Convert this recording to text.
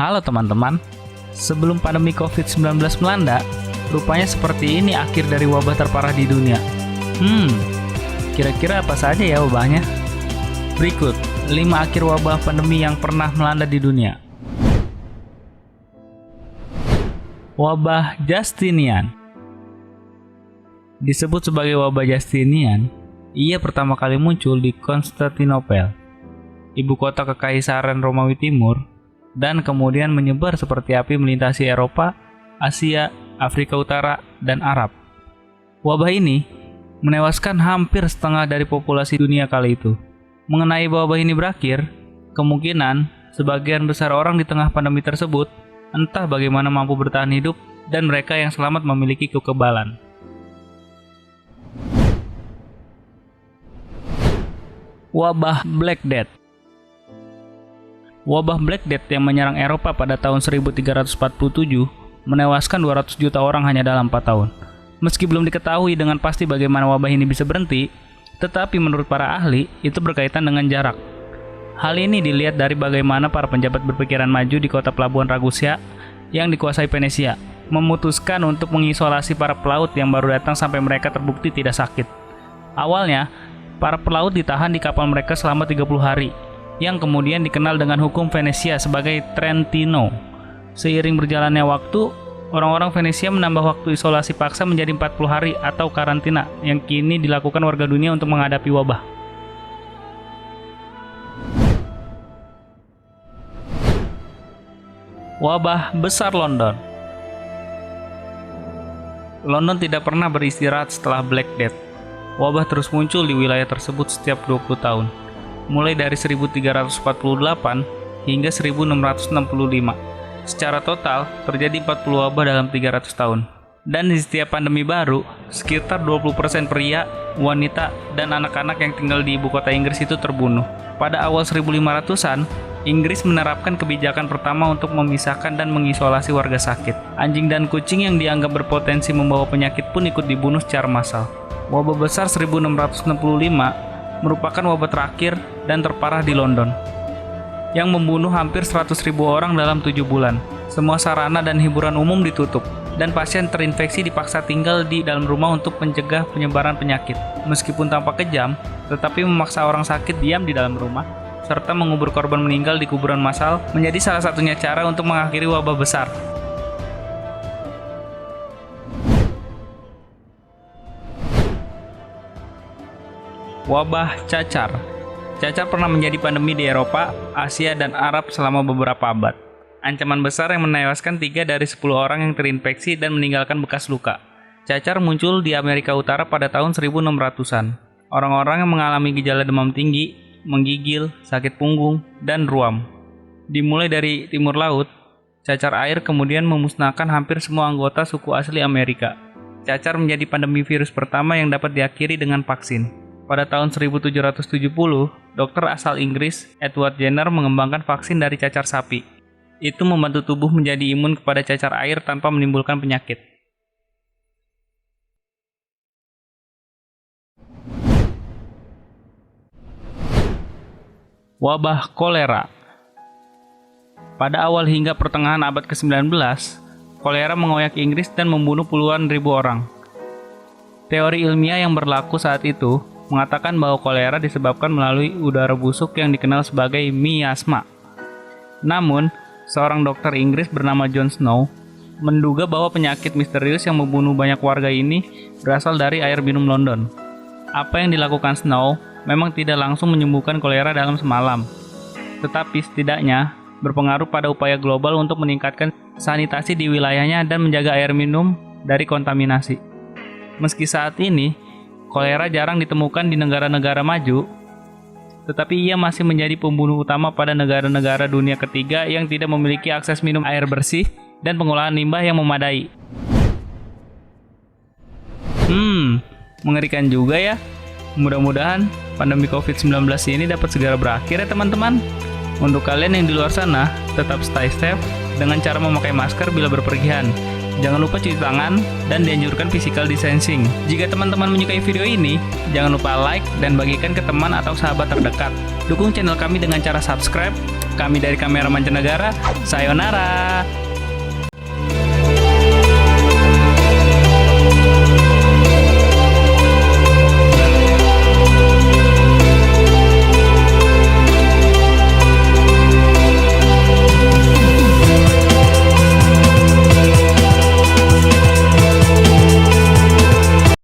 Halo teman-teman, sebelum pandemi COVID-19 melanda, rupanya seperti ini akhir dari wabah terparah di dunia. Kira-kira apa saja ya wabahnya? Berikut 5 akhir wabah pandemi yang pernah melanda di dunia. Wabah Justinian. Disebut sebagai wabah Justinian, ia pertama kali muncul di Konstantinopel, ibu kota Kekaisaran Romawi Timur, dan kemudian menyebar seperti api melintasi Eropa, Asia, Afrika Utara, dan Arab. Wabah ini menewaskan hampir setengah dari populasi dunia kali itu. Mengenai wabah ini berakhir, kemungkinan sebagian besar orang di tengah pandemi tersebut entah bagaimana mampu bertahan hidup dan mereka yang selamat memiliki kekebalan. Wabah Black Death. Wabah Black Death yang menyerang Eropa pada tahun 1347 menewaskan 200 juta orang hanya dalam 4 tahun. Meski belum diketahui dengan pasti bagaimana wabah ini bisa berhenti, tetapi menurut para ahli, itu berkaitan dengan jarak. Hal ini dilihat dari bagaimana para penjabat berpikiran maju di kota pelabuhan Ragusa yang dikuasai Venesia, memutuskan untuk mengisolasi para pelaut yang baru datang sampai mereka terbukti tidak sakit. Awalnya, para pelaut ditahan di kapal mereka selama 30 hari, yang kemudian dikenal dengan hukum Venesia sebagai Trentino. Seiring berjalannya waktu, orang-orang Venesia menambah waktu isolasi paksa menjadi 40 hari atau karantina, yang kini dilakukan warga dunia untuk menghadapi wabah. Wabah besar London. London tidak pernah beristirahat setelah Black Death. Wabah terus muncul di wilayah tersebut setiap 20 tahun, mulai dari 1348 hingga 1665. Secara total, terjadi 40 wabah dalam 300 tahun. Dan di setiap pandemi baru, sekitar 20% pria, wanita, dan anak-anak yang tinggal di ibu kota Inggris itu terbunuh. Pada awal 1500-an, Inggris menerapkan kebijakan pertama untuk memisahkan dan mengisolasi warga sakit. Anjing dan kucing yang dianggap berpotensi membawa penyakit pun ikut dibunuh secara massal. Wabah besar 1665 merupakan wabah terakhir dan terparah di London, yang membunuh hampir 100.000 orang dalam 7 bulan. Semua sarana dan hiburan umum ditutup, dan pasien terinfeksi dipaksa tinggal di dalam rumah untuk mencegah penyebaran penyakit. Meskipun tampak kejam, tetapi memaksa orang sakit diam di dalam rumah, serta mengubur korban meninggal di kuburan massal menjadi salah satunya cara untuk mengakhiri wabah besar. Wabah cacar. Cacar pernah menjadi pandemi di Eropa, Asia, dan Arab selama beberapa abad. Ancaman besar yang menewaskan 3 dari 10 orang yang terinfeksi dan meninggalkan bekas luka. Cacar muncul di Amerika Utara pada tahun 1600-an. Orang-orang yang mengalami gejala demam tinggi, menggigil, sakit punggung, dan ruam. Dimulai dari timur laut, cacar air kemudian memusnahkan hampir semua anggota suku asli Amerika. Cacar menjadi pandemi virus pertama yang dapat diakhiri dengan vaksin. Pada tahun 1770, dokter asal Inggris, Edward Jenner, mengembangkan vaksin dari cacar sapi. Itu membantu tubuh menjadi imun kepada cacar air tanpa menimbulkan penyakit. Wabah kolera. Pada awal hingga pertengahan abad ke-19, kolera mengoyak Inggris dan membunuh puluhan ribu orang. Teori ilmiah yang berlaku saat itu mengatakan bahwa kolera disebabkan melalui udara busuk yang dikenal sebagai miasma. Namun, seorang dokter Inggris bernama John Snow menduga bahwa penyakit misterius yang membunuh banyak warga ini berasal dari air minum London. Apa yang dilakukan Snow memang tidak langsung menyembuhkan kolera dalam semalam, tetapi setidaknya berpengaruh pada upaya global untuk meningkatkan sanitasi di wilayahnya dan menjaga air minum dari kontaminasi. Meski saat ini kolera jarang ditemukan di negara-negara maju, tetapi ia masih menjadi pembunuh utama pada negara-negara dunia ketiga yang tidak memiliki akses minum air bersih dan pengolahan limbah yang memadai. Mengerikan juga ya. Mudah-mudahan pandemi COVID-19 ini dapat segera berakhir ya teman-teman. Untuk kalian yang di luar sana, tetap stay safe dengan cara memakai masker bila berpergian. Jangan lupa cuci tangan dan dianjurkan physical distancing. Jika teman-teman menyukai video ini, jangan lupa like dan bagikan ke teman atau sahabat terdekat. Dukung channel kami dengan cara subscribe. Kami dari Kamera Mancanegara, sayonara!